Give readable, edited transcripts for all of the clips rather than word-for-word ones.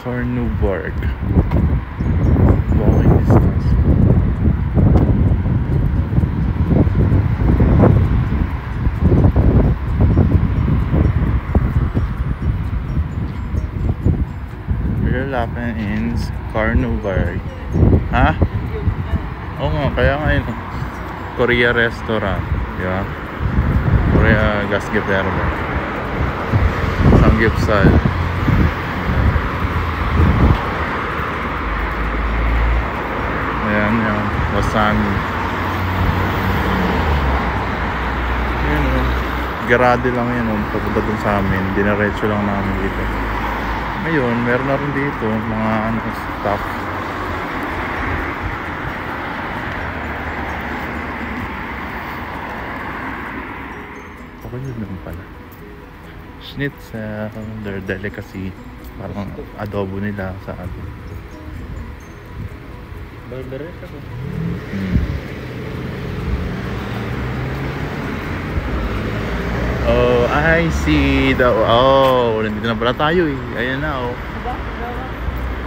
Carnauberg. Walking distance. We're lapping in Carnauberg. Ha? Oo nga, kaya nga yun. Korea restaurant. Diba? Korea Gasgeberbe. Samgyeopsal. Ayan yung Wasami. Yun o. Garade lang yun o. Papunta dun sa amin. Dinaretso lang namin dito. Ngayon, meron na rin dito mga stuff. Ako yun naman pala. Schnitzel, their delicacy. Parang adobo nila sa atin. Burger ako. Oh, I see the... Oh, nandito na pala tayo eh. Ayan na oh.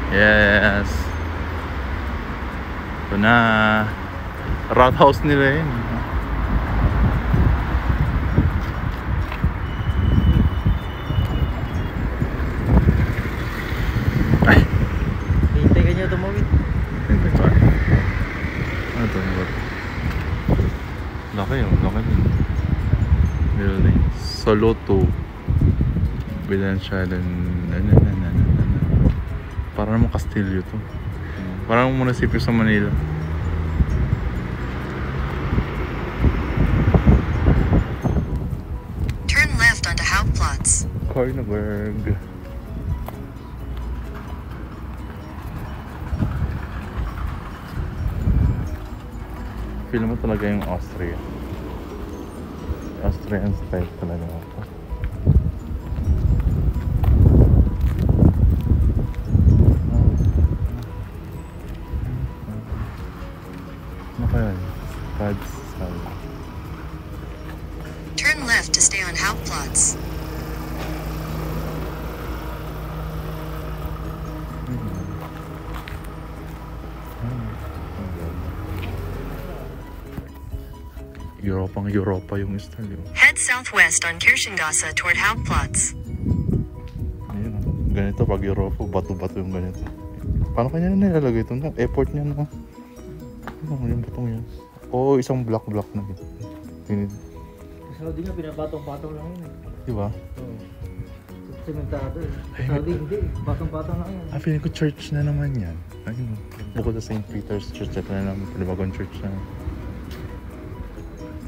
Yes. Ito na. Rat house nila yun. Ay. Hintay ka niya tumawid. Ano ito? Laki yun. Laki din. Building. Solo 2. Bilansya din. Parang naman kastilyo to. Parang munisipyo sa Manila. Turn left onto Hauptplatz. Carnauberg. Feel mo talaga yung Austria. Austrian style talaga ako. Ano kaya yun? Stadsal. Turn left to stay on Hauptplatz. Europa yung style yun. Head southwest on Kirchengasse toward Hauptplatz. Ayun, ganito pag Europa, bato-bato yung ganito. Paano kanya na nilalagay ito? Airport niya na. Ano yung batong yan? Oo, isang block-block na yun. Sa Saudi nga, pinapatong-patong lang yun eh. Diba? Oo. Sementado eh. Ay, Sa Saudi hindi, patong-patong lang yun. Feeling ko church na naman yan. Ayun, bukod sa St. Peter's Church, ito na naman, panibagong church na.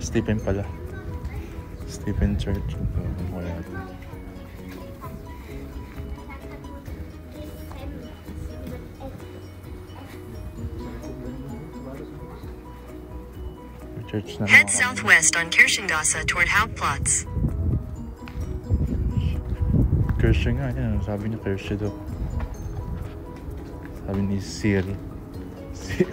Stephen pala. Stephen Church. Wala natin. Church na Head naman. southwest on Kirchengasse toward Hauptplatz. Kirsche nga, yan. Sabi niya Kirsche daw. Sabi ni Sir. Sir.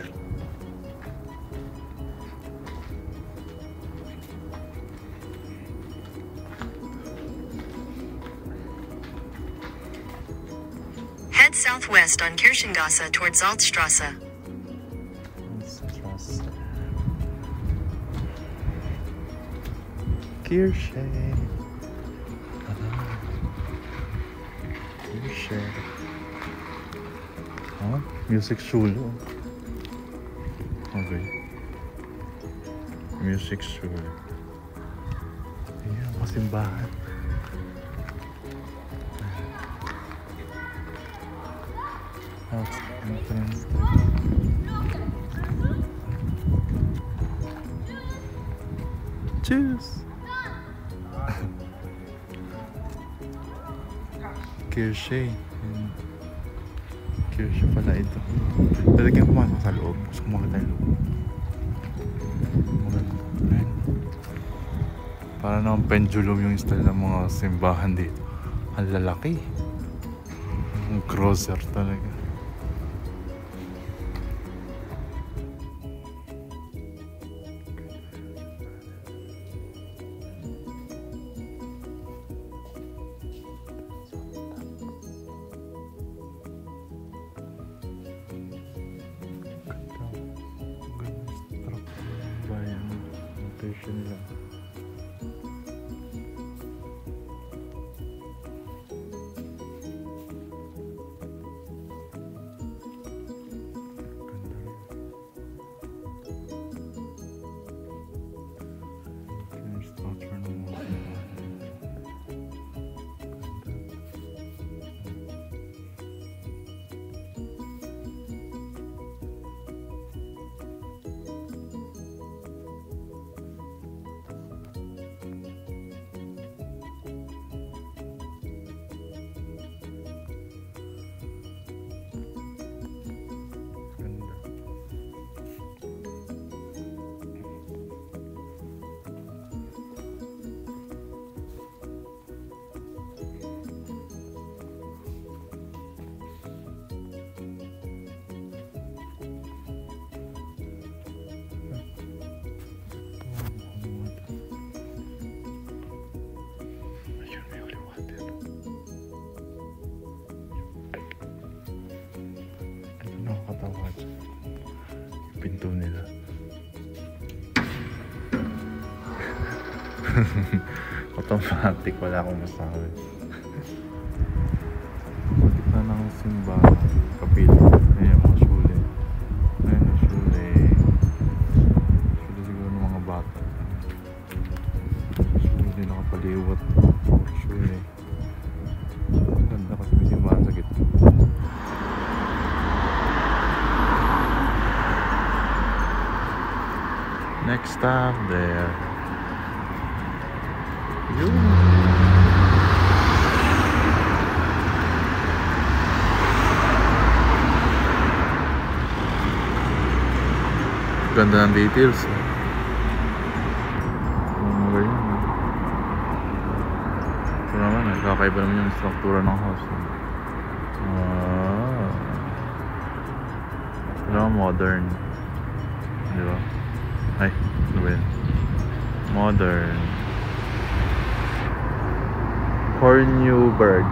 Head southwest on Kirchengasse toward Salzstrasse. Kirsche. Kirsche. Oh, music school. Okay. Music school. Ayan, pasimbahan. That's entrance. Cheers! Kirsche. Kirsche pala ito. Talagang pumasok sa loob. Gusto ko makita yung loob. Maganda. Ayan. Para naman pendulum yung style ng mga simbahan dito. Ang lalaki. Ang crosser talaga. version nila. Yung structure ng mga ganda. Ayun, may holy water. Ano nakakatawa dyan? Yung pinto nila. Automatic, wala akong masabi. Gitna ng simbahan, kapila. Ayan, mga syule. Ayan, yung syule. Syule siguro ng mga bata. Syule nakapaliwat. Syule. Ang ganda kasi may simbahan sa gitna. Next stop there. Yun. Ganda ng details. Ganyan. Ito naman, kakaiba naman yung struktura ng house. Ito naman modern. Di ba? Ay, ano ba yun? Modern. Korneuburg.